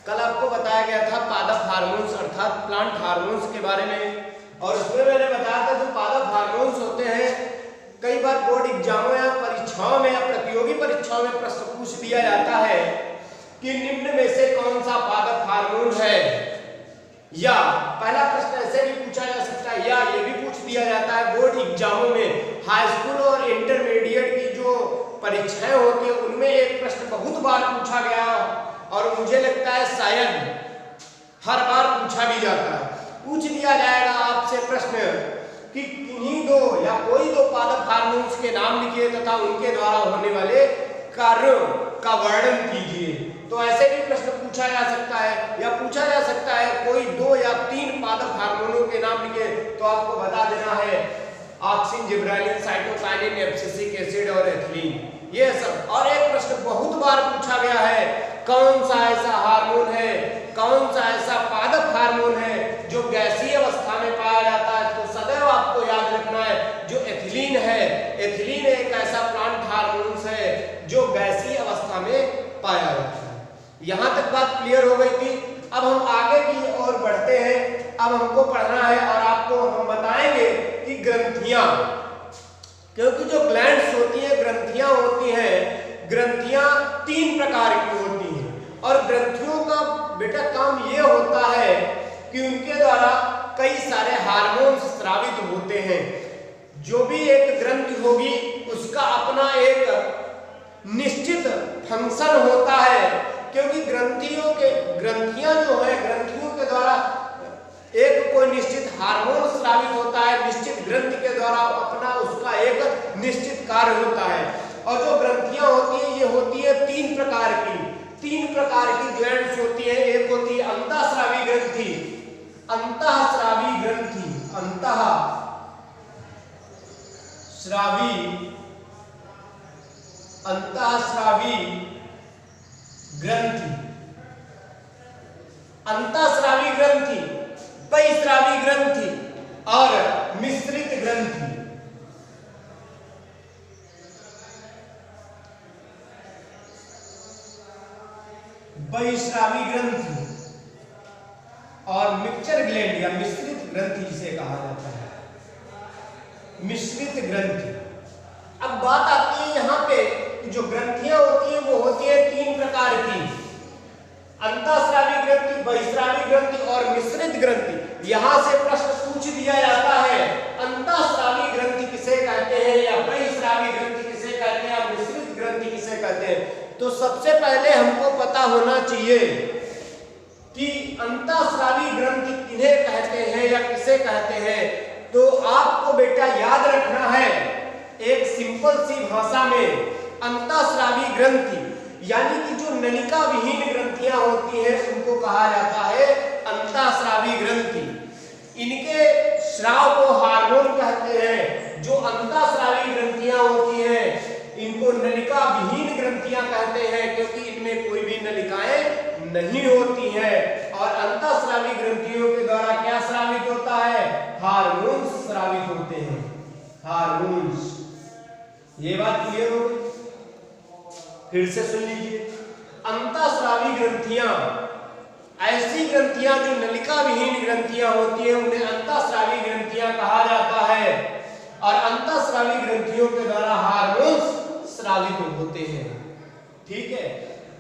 कल आपको बताया गया था पादप हार्मोन्स अर्थात प्लांट हार्मोन्स के बारे में, और उसमें मैंने बताया था जो पादप हार्मोन्स होते हैं कई बार बोर्ड एग्जामों या परीक्षाओं में या प्रतियोगी परीक्षाओं में प्रश्न पूछ दिया जाता है कि निम्न में से कौन सा पादप हार्मोन है, या पहला प्रश्न ऐसे भी पूछा जा सकता है या ये भी पूछ दिया जाता है बोर्ड एग्जामों में। हाई स्कूल और इंटरमीडिएट की जो परीक्षाएं होती है उनमें एक प्रश्न बहुत बार पूछा गया और मुझे लगता है शायद हर बार पूछा भी जाता है। पूछ दिया जाएगा आपसे प्रश्न कि किन्हीं दो या कोई दो पादप हार्मोन्स के नाम लिखिए तथा उनके द्वारा होने वाले कार्यों का वर्णन कीजिए। तो ऐसे भी प्रश्न पूछा जा सकता है, या पूछा जा सकता है कोई 2 या 3 पादप हार्मोनों के नाम लिखिए, तो आपको बता देना है auxin, gibberellin, cytokinin, abscisic acid और एथिलीन, ये सब। और एक प्रश्न बहुत बार पूछा गया है, कौन सा ऐसा हार्मोन है, कौन सा ऐसा पादप हार्मोन है जो गैसीय अवस्था में पाया जाता है, तो सदैव आपको याद रखना है जो एथिलीन है। एथिलीन एक ऐसा प्लांट हार्मोन है जो गैसीय अवस्था में पाया जाता है। यहां तक बात क्लियर हो गई थी। अब हम आगे की ओर बढ़ते हैं। अब हमको पढ़ना है और आपको हम बताएंगे कि ग्रंथियां, क्योंकि जो ग्लैंड्स होती है, ग्रंथियां होती हैं, ग्रंथियां 3 प्रकार की होती हैं और ग्रंथियों का बेटा काम ये होता है कि उनके द्वारा कई सारे हार्मोन्स स्रावित होते हैं। जो भी एक ग्रंथि होगी उसका अपना एक निश्चित फंक्शन होता है, क्योंकि ग्रंथियां जो है, ग्रंथियों के द्वारा एक कोई निश्चित हार्मोन स्रावित होता है, निश्चित ग्रंथि के द्वारा अपना उसका एक निश्चित कार्य होता है। और जो ग्रंथियां होती है ये होती है 3 प्रकार की। 3 प्रकार की ग्लैंड्स होती है। एक होती है अंतःस्रावी ग्रंथि, अंतःस्रावी ग्रंथि, अंतःस्रावी ग्रंथि, अंतःस्रावी ग्रंथि, बहिस्रावी ग्रंथि और मिश्रित ग्रंथि। बहिस्रावी ग्रंथि और मिक्सचर ग्लैंड या मिश्रित ग्रंथि जिसे कहा जाता है, मिश्रित ग्रंथि। अब बात आती है यहाँ पे जो ग्रंथियां होती है वो होती है 3 प्रकार की, अंतःस्रावी ग्रंथि, बहिस्रावी ग्रंथि और मिश्रित ग्रंथि। यहां से प्रश्न पूछ दिया जाता है अंतःस्रावी ग्रंथि किसे कहते हैं, या बहिस्रावी ग्रंथि किसे कहते हैं, या मिश्रित ग्रंथि किसे कहते हैं। तो सबसे पहले हमको पता होना चाहिए कि अंतःस्रावी ग्रंथि किन्हें कहते हैं या किसे कहते हैं। तो आपको बेटा याद रखना है एक सिंपल सी भाषा में, अंतःस्रावी ग्रंथि यानी कि जो नलिका विहीन ग्रंथियां होती हैं उनको कहा जाता है अंतःस्रावी ग्रंथि। इनके स्राव को हार्मोन कहते हैं। जो अंतःस्रावी ग्रंथियां होती हैं इनको नलिका विहीन ग्रंथियां कहते हैं, क्योंकि इनमें कोई भी नलिकाएं नहीं होती हैं। और अंतःस्रावी ग्रंथियों के द्वारा क्या स्रावित होता है, हार्मोन्स स्रावित होते हैं, हार्मोन्स। ये बात क्लियर हो गई? फिर से सुन लीजिए, अंतःस्रावी ग्रंथियां ऐसी ग्रंथियां जो नलिका विहीन ग्रंथियां होती हैं उन्हें अंतःस्रावी ग्रंथियां कहा जाता है, और अंतःस्रावी ग्रंथियों के द्वारा हार्मोन्स स्रावित होते हैं। ठीक है।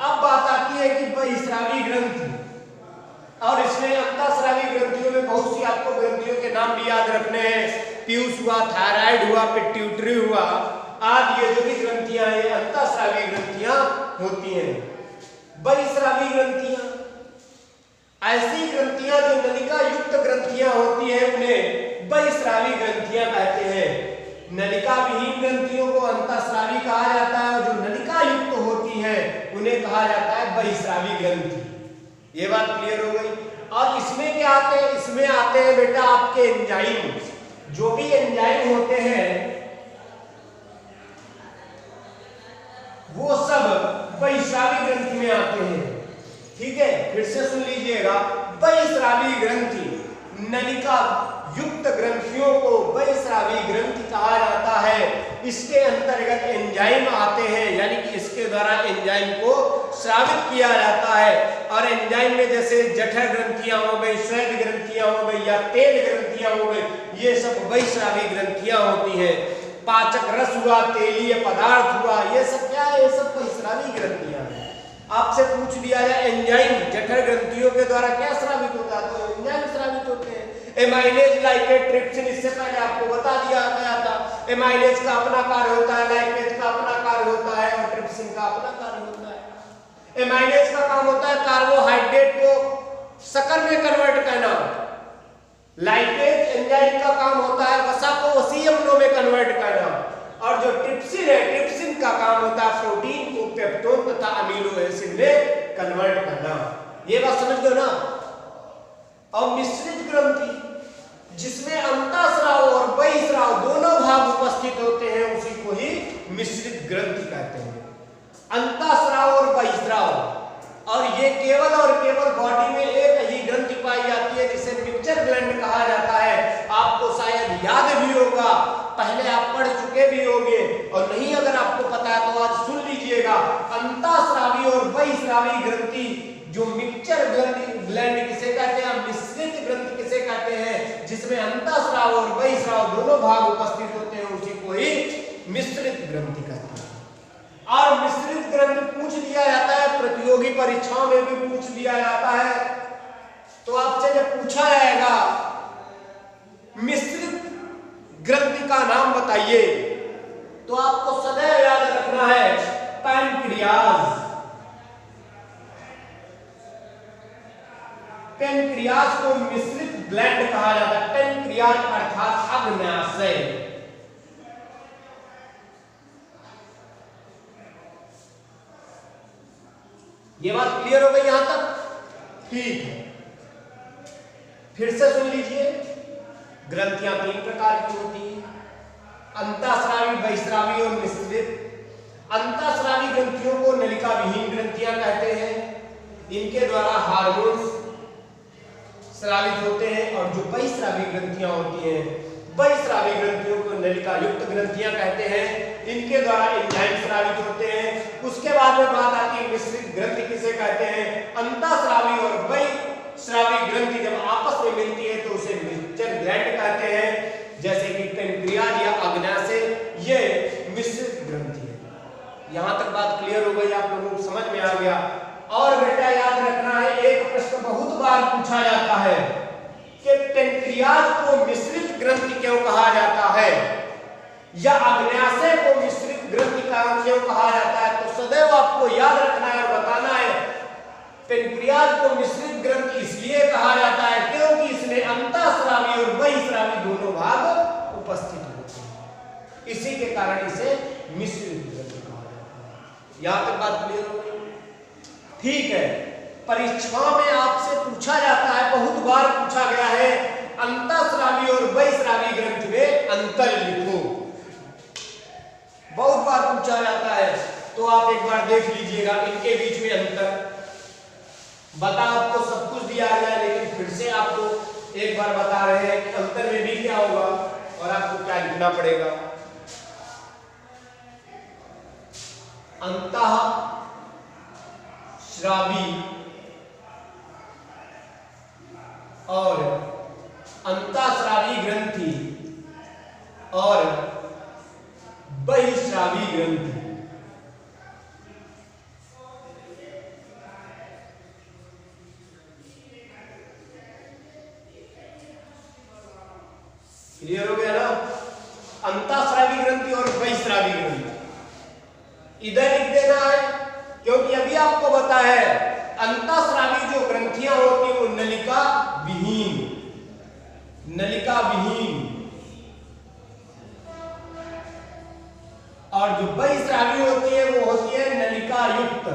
अब बात आती है कि बहिस्रावी ग्रंथि, और इसमें अंतःस्रावी ग्रंथियों में बहुत सी आपको ग्रंथियों के नाम भी याद रखने हैं। पीयूष हुआ, थायराइड हुआ, पिट्यूटरी हुआ आदि, ये जो भी ग्रंथियां हैं अंतःस्रावी ग्रंथियां होती हैं। बहिस्रावी ग्रंथियां ऐसी ग्रंथियां जो नलिका युक्त ग्रंथियां होती हैं उन्हें बहिस्रावी ग्रंथियां कहते हैं। नलिका विहीन ग्रंथियों को अंतःस्रावी कहा जाता है, और जो नलिका युक्त होती हैं उन्हें कहा जाता है बहिस्रावी ग्रंथि। ये बात क्लियर हो गई? और इसमें क्या आते हैं, इसमें आते हैं बेटा आपके एंजाइम। जो भी एंजाइम होते हैं वो सब बहिस्रावी ग्रंथि में आते हैं। ठीक है, फिर से सुन लीजिएगा, बहिस्रावी ग्रंथि, नलिका युक्त ग्रंथियों को बहिस्रावी ग्रंथि कहा जाता है। इसके अंतर्गत एंजाइम आते हैं, यानी कि इसके द्वारा एंजाइम को स्रावित किया जाता है। और एंजाइम में जैसे जठर ग्रंथियां हो गई, श्वेत ग्रंथियां हो गई या तेल ग्रंथियां हो गई, ये सब बहिस्रावी ग्रंथियां होती हैं। पाचक रस हुआ, तेलीय पदार्थ हुआ, ये सब क्या है? ये सब बहिस्रावी ग्रंथियां हैं। आपसे पूछ दिया जाए एंजाइम जठर ग्रंथियों के द्वारा क्या स्रावित होता है, तो एंजाइम स्रावित होते हैं। एमाइलेज, लाइपेज, ट्रिप्सिन, इससे पहले आपको बता दिया गया था। एमाइलेज का अपना कार्य होता है, लाइपेज का अपना कार्य होता है और ट्रिप्सिन का अपना कार्य होता है। एमाइलेज का काम होता है कार्बोहाइड्रेट को शक्कर में कन्वर्ट करना। लाइपेज एंजाइम का काम होता है वसा को वसीय अम्लों में कन्वर्ट करना। और जो ट्रिप्सिन है, ट्रिप्सिन का काम होता है प्रोटीन को पेप्टोन तथा अमीनो एसिड में कन्वर्ट करना। ये बात समझ गए ना? और मिश्रित ग्रंथि जिसमें अंतःस्राव और बहिस्राव दोनों भाग उपस्थित होते हैं, उसी को ही मिश्रित ग्रंथि कहते हैं। अंतःस्राव और बहिस्राव, और ये केवल और केवल बॉडी में एक ही ग्रंथि पाई जाती है जिसे मिक्सचर ग्लैंड कहा जाता है। आपको शायद याद भी होगा, पहले आप पढ़ चुके भी होंगे, और नहीं अगर आपको पता है तो आज सुन लीजिएगा। अंतःस्रावी और बहिस्रावी ग्रंथि, जो मिक्सचर ग्लैंड किसे कहते हैं, मिश्रित ग्रंथि किसे कहते हैं, जिसमें अंतःस्राव और बहिस्राव दोनों भाग उपस्थित होते हैं, उसी को ही मिश्रित ग्रंथि कहते हैं। और मिश्रित ग्रंथि पूछ लिया जाता है, प्रतियोगी परीक्षाओं में भी पूछ लिया जाता है। तो आपसे जब पूछा जाएगा मिश्रित ग्रंथि का नाम बताइए, तो आपको सदैव याद रखना है पैनक्रियाज। पैनक्रियाज को मिश्रित ग्लैंड कहा जाता है। पैनक्रियाज अर्थात अग्न्याशय। ये बात क्लियर हो गई यहां तक? ठीक है, फिर से सुन लीजिए। ग्रंथियां 3 प्रकार की होती हैं, अंतःस्रावी, बहिस्रावी और मिश्रित। अंतःस्रावी ग्रंथियों को नलिका विहीन ग्रंथियां कहते हैं। इनके द्वारा हार्मोन्स स्रावित होते हैं। और जो बहिस्रावी ग्रंथियां होती हैं, बहिस्रावी ग्रंथियों को नलिका युक्त ग्रंथियां कहते हैं। इनके द्वारा एंजाइम स्रावित होते हैं। उसके बाद में बात आती है मिश्रित ग्रंथि किसे कहते हैं। अंतःस्रावी और बहिस्रावी ग्रंथि जब आपस में मिलती है तो उसे मिक्सचर ग्लैंड कहते हैं, जैसे कि पैनक्रियाज या अग्न्याशय, ये मिश्रित ग्रंथि है। यहां तक बात क्लियर हो गई, आप लोगों को समझ में आ गया। और बेटा याद रखना है, एक प्रश्न बहुत बार पूछा जाता है कि पैनक्रियाज को मिश्रित ग्रंथि क्यों कहा जाता है, या अग्न्याशय को मिश्रित ग्रंथि क्यों कहा जाता है। तो सदैव आपको याद रखना है और बताना है, पैनक्रियाज को मिश्रित ग्रंथि इसलिए कहा जाता है क्योंकि इसमें अंतःस्रावी और बहिस्रावी दोनों भाग उपस्थित होते हैं। इसी के कारण इसे मिश्रित ग्रंथि कहा जाता है। यहां तक बात क्लियर हो गई? ठीक है, परीक्षा में आपसे पूछा जाता है, बहुत बार पूछा गया है, अंतःस्रावी और बहिस्रावी ग्रंथि में अंतर लिखो। बहुत बार पूछा जाता है, तो आप एक बार देख लीजिएगा इनके बीच में अंतर। बता आपको सब कुछ दिया गया, लेकिन फिर से आपको एक बार बता रहे हैं कि अंतर में भी क्या होगा और आपको क्या लिखना पड़ेगा। अंतःस्रावी और अंतःस्रावी ग्रंथि और बहिस्रावी ग्रंथि। क्लियर हो गया ना? अंतःस्रावी ग्रंथि और बहिस्रावी ग्रंथि इधर लिख देना है, क्योंकि अभी आपको बता है अंतःस्रावी जो ग्रंथियां होती हैं वो नलिका विहीन, नलिका विहीन, और जो बहिस्रावी होती है वो होती है नलिका युक्त।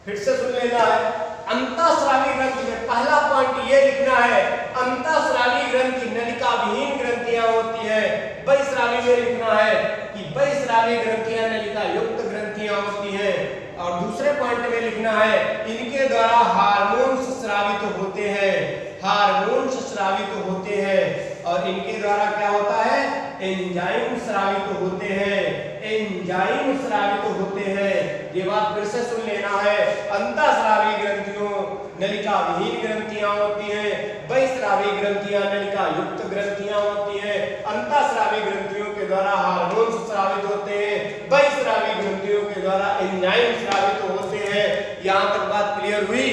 फिर से सुन लेना है, अंतःस्रावी ग्रंथि में पहला पॉइंट ये लिखना है, अंतःस्रावी ग्रंथि नलिका विहीन ग्रंथियां होती है। बहिस्रावी में लिखना है कि बहिस्रावी ग्रंथियां नलिका युक्त ग्रंथियां होती हैं। और दूसरे पॉइंट में लिखना है, इनके द्वारा हार्मोन्स स्रावित होते हैं, हार्मोन्स स्रावित होते हैं। और इनके द्वारा क्या होता है, एंजाइम स्रावित होते हैं, एंजाइम स्रावित होते हैं। ये बात फिर से सुन लेना है। अंतःस्रावी ग्रंथियों नलिका विहीन ग्रंथियां होती हैं, बहिस्रावी ग्रंथियां नलिका युक्त ग्रंथियां होती हैं। अंतःस्रावी ग्रंथियों के द्वारा हार्मोन्स स्रावित होते हैं, बहिस्रावी ग्रंथियों के द्वारा एंजाइम स्रावित होते हैं। यहां तक बात क्लियर हुई?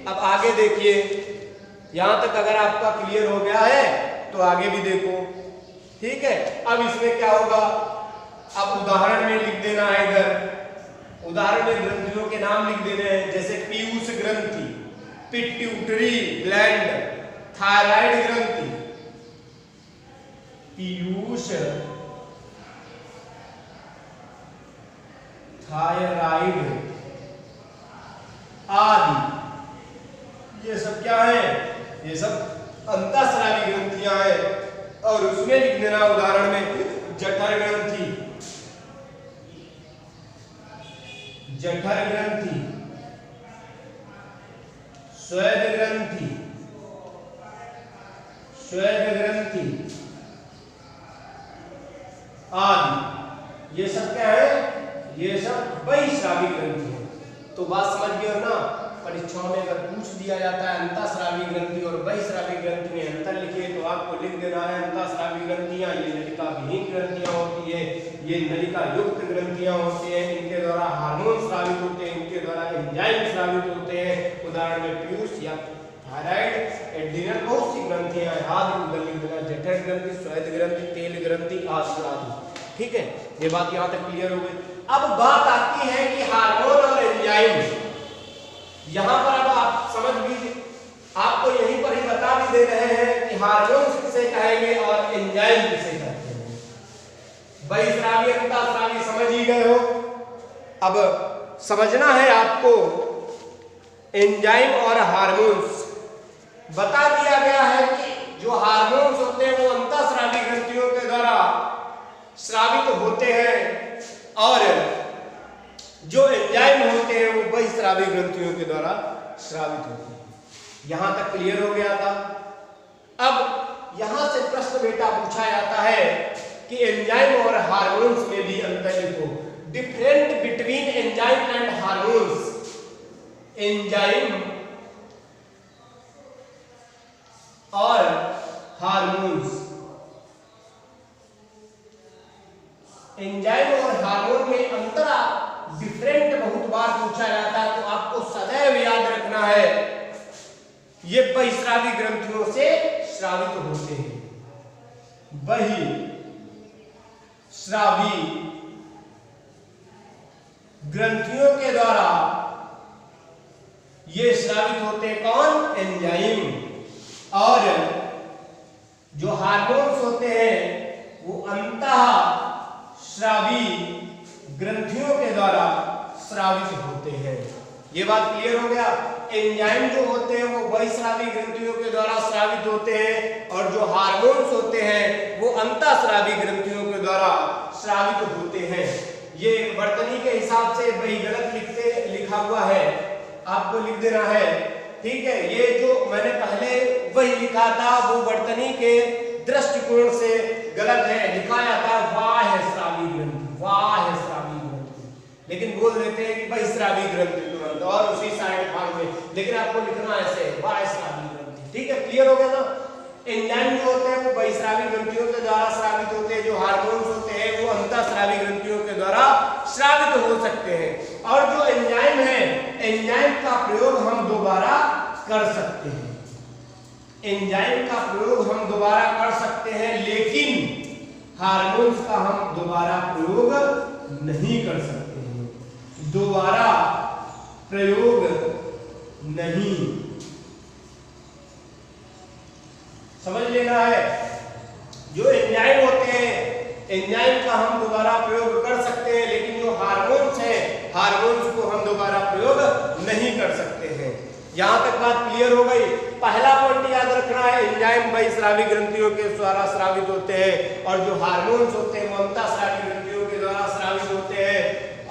अब आगे देखिए, यहां तक अगर आपका क्लियर हो गया है तो आगे भी देखो, ठीक है। अब इसमें क्या होगा, अब उदाहरण में लिख देना है इधर, उदाहरण में ग्रंथियों के नाम लिख देने हैं, जैसे पीयूष ग्रंथि, पिट्यूटरी ग्लैंड, थायराइड ग्रंथि, पीयूष, थायराइड आदि, ये सब क्या है, ये सब अंतःस्रावी ग्रंथियां हैं। और उसमें लिख देना उदाहरण में जठर ग्रंथि, जठर ग्रंथि, स्वेद ग्रंथि, स्वेद ग्रंथि आदि, ये सब क्या है, ये सब बहिस्रावी ग्रंथि है। तो बात समझ गए हो ना? परीक्षाओं में अगर पूछ दिया जाता है अंतःस्रावी ग्रंथि और बहिस्रावी ग्रंथि में अंतर लिखिए, तो आपको लिख देना है अंतःस्रावी ग्रंथियां ये नलिका विहीन ग्रंथियां होती है, ये नलिका युक्त ग्रंथियां होती हैं, इनके द्वारा हार्मोन स्रावित होते हैं, इनके द्वारा एंजाइम स्रावित होते हैं। उदाहरण में पीयूष या थायराइड, एड्रिनल, बहुत सी ग्रंथियां हैं। आदि उधर लिख देना, जठर ग्रंथि, स्वेद ग्रंथि, तेल ग्रंथि आदि, ठीक है। ये बात यहाँ तक क्लियर हो गई। अब बात आती है कि हार्मोन और एंजाइम, यहां पर अब आप समझ लीजिए, आपको यहीं पर ही बता भी दे रहे हैं कि हार्मोन किसे कहेंगे और एंजाइम किसे कहते हैं। बहिस्रावी अंतःस्रावी समझ ही गए हो। अब समझना है आपको एंजाइम और हार्मोन्स। बता दिया गया है कि जो हार्मोन्स होते हैं वो अंतःस्रावी ग्रंथियों के द्वारा स्रावित होते हैं और जो एंजाइम होते हैं वो बहिस्रावी ग्रंथियों के द्वारा स्रावित होते हैं। यहां तक क्लियर हो गया था। अब यहां से प्रश्न बेटा पूछा जाता है कि एंजाइम और हार्मोन्स में भी अंतर लिखो। Different between enzyme and hormones. Enzyme और हार्मोन्स, एंजाइम और हार्मोन में अंतर डिफरेंट बहुत बार पूछा जाता है, तो आपको सदैव याद रखना है ये बहिस्रावी ग्रंथियों से स्रावित होते हैं। बहिस्रावी ग्रंथियों के द्वारा ये स्रावित होते हैं कौन, एंजाइम। और जो हार्मोन्स होते हैं वो अंतःस्रावी ग्रंथियों के द्वारा स्रावित होते हैं। ये बात क्लियर हो गया। एंजाइम जो होते हैं वो बहिस्रावी ग्रंथियों के द्वारा स्रावित होते हैं और जो हार्मोन्स होते हैं वो अंतःस्रावी ग्रंथियों के द्वारा स्रावित होते हैं। ये वर्तनी के हिसाब से वही गलत लिखा हुआ है, आपको लिख देना है, ठीक है। ये जो मैंने पहले वही लिखा था वो वर्तनी के दृष्टिकोण से गलत है। लिखा जाता है बाह्यस्रावी ग्रंथि, बाह्यस्रावी ग्रंथि, लेकिन बोल देते हैं कि बहिस्रावी ग्रंथि तुरंत और उसी साइड भाग में, लेकिन आपको लिखना ऐसे बाह्यस्रावी ग्रंथि, ठीक है। क्लियर हो गया ना? एंजाइम जो होते हैं वो बहिस्रावी ग्रंथियों के द्वारा स्रावित होते हैं, जो हार्मोन्स होते हैं वो अंतःस्रावी ग्रंथियों के द्वारा स्रावित हो सकते हैं। और जो एंजाइम है, एंजाइम का प्रयोग हम दोबारा कर सकते हैं, एंजाइम का प्रयोग हम दोबारा कर सकते हैं, लेकिन हार्मोन्स का हम दोबारा प्रयोग नहीं कर सकते हैं, दोबारा प्रयोग नहीं, समझ लेना है। जो एंजाइम होते हैं एंजाइम का हम दोबारा प्रयोग कर सकते हैं, लेकिन जो हार्मोन्स हैं हार्मोन्स को हम दोबारा प्रयोग नहीं कर सकते हैं। यहां तक बात क्लियर हो गई। पहला पॉइंट याद रखना है, एंजाइम बहिस्रावी ग्रंथियों के द्वारा स्रावित होते हैं और जो हार्मोन्स होते हैं वो अंतःस्रावी ग्रंथियों के द्वारा स्रावित होते हैं।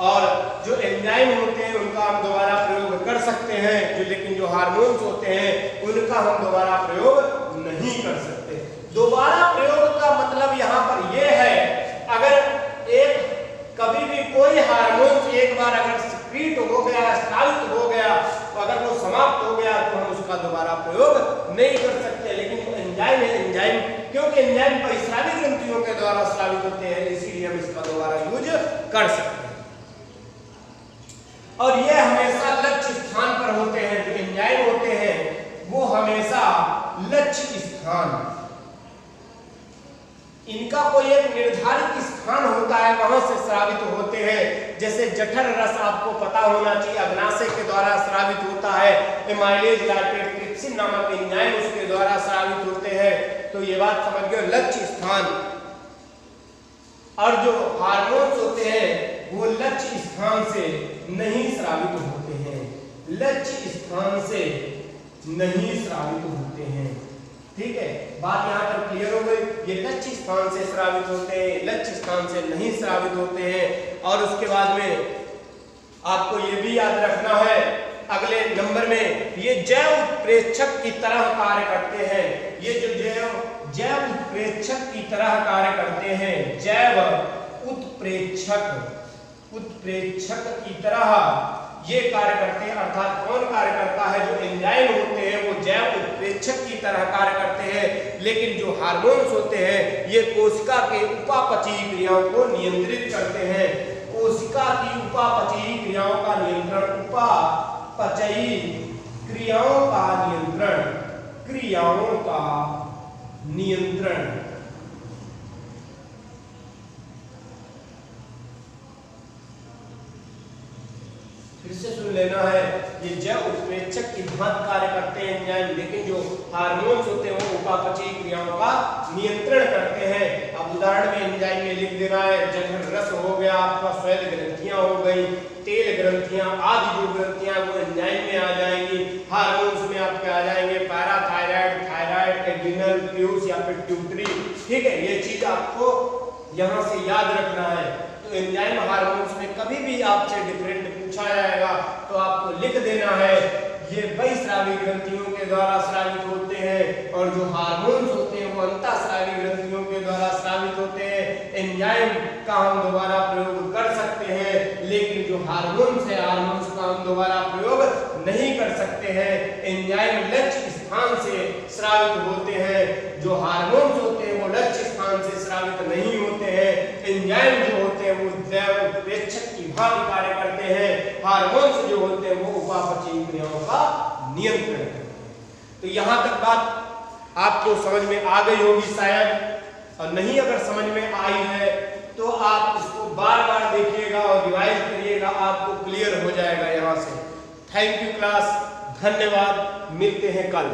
और जो एंजाइम होते हैं उनका हम दोबारा प्रयोग कर सकते हैं, जो लेकिन जो हार्मोन्स होते हैं उनका हम दोबारा प्रयोग नहीं कर सकते। दोबारा प्रयोग का मतलब यहाँ पर यह है कर सकते हैं। और ये हमेशा लक्ष्य स्थान पर होते हैं, जो एंजाइम होते हैं वो हमेशा लक्ष्य स्थान, इनका कोई एक निर्धारित स्थान होता है, वहां से स्रावित होते हैं। जैसे जठर रस आपको पता होना चाहिए, अग्नाशय के द्वारा स्रावित होता है, एमाइलेज लाइपेट ट्रिप्सिन नामक एंजाइम उसके द्वारा स्रावित होते हैं। तो ये बात समझ गए, लक्ष्य स्थान। और जो हार्मोन्स होते हैं वो लक्ष्य स्थान से नहीं स्रावित होते हैं, लक्ष्य स्थान से नहीं स्रावित होते हैं। ठीक है, बात यहाँ पर क्लियर हो गई। ये लक्ष्य स्थान से स्रावित होते हैं, लक्ष्य स्थान से नहीं स्रावित होते हैं। और उसके बाद में आपको ये भी याद रखना है अगले नंबर में, ये जैव उत्प्रेक्षक की तरह कार्य करते हैं। ये जो जैव उत्प्रेक्षक की तरह कार्य करते हैं, जैव उत्प्रेक्षक की तरह ये कार्य करते हैं। अर्थात कौन कार्य करता है? जो एंजाइम होते हैं वो जैव उत्प्रेक्षक की तरह कार्य करते हैं, लेकिन जो हार्मोन्स होते हैं ये कोशिका के उपापचयी क्रियाओं को नियंत्रित करते हैं। कोशिका की उपापचयी क्रियाओं का नियंत्रण, उपापचयी क्रियाओं का नियंत्रण फिर से सुन लेना है। ये जैव उत्प्रेक्षक की भांति कार्य करते हैं एंजाइम, लेकिन जो हार्मोन्स होते हैं वो उपापचयी क्रियाओं का नियंत्रण करते हैं। अब उदाहरण में एंजाइम में लिख देना है, जठर रस हो गया, आपका श्वेत ग्रंथियां हो गई, तेल ग्रंथियां आदि जो ग्रंथियां वो एंजाइम में आ जाएंगी। हार्मोन्स में आपके आ जाएंगे पैराथायराइड, थायराइड, एड्रिनल, प्यूस या पिट्यूटरी। ठीक है, ये चीज आपको यहाँ से याद रखना है। तो एंजाइम हार्मोन्स में कभी भी आपसे डिफरेंट पूछा जाएगा तो आपको लिख देना है ये बहिस्रावी ग्रंथियों के द्वारा स्रावित होते हैं, और जो हार्मोन्स होते हैं वो अंतःस्रावी ग्रंथियों के द्वारा स्रावित होते हैं। एंजाइम का हम दोबारा प्रयोग कर सकते हैं, लेकिन जो हार्मोन्स है हार्मोन्स का हम दोबारा प्रयोग नहीं कर सकते हैं। एंजाइम लक्ष्य स्थान से स्रावित होते हैं, जो हार्मोन्स होते हैं वो लक्ष्य स्थान से स्रावित नहीं होते हैं। एंजाइम जो होते हैं वो जैव उत्प्रेक्षक की भांति कार्य करते हैं, हार्मोन्स जो होते हैं वो उपापचयी क्रियाओं का नियंत्रण करते हैं। तो यहाँ तक बात आपको समझ में आ गई होगी शायद, और नहीं अगर समझ में आई है तो आप इसको बार बार देखिएगा और रिवाइज करिएगा, आपको क्लियर हो जाएगा यहाँ से। थैंक यू क्लास, धन्यवाद, मिलते हैं कल।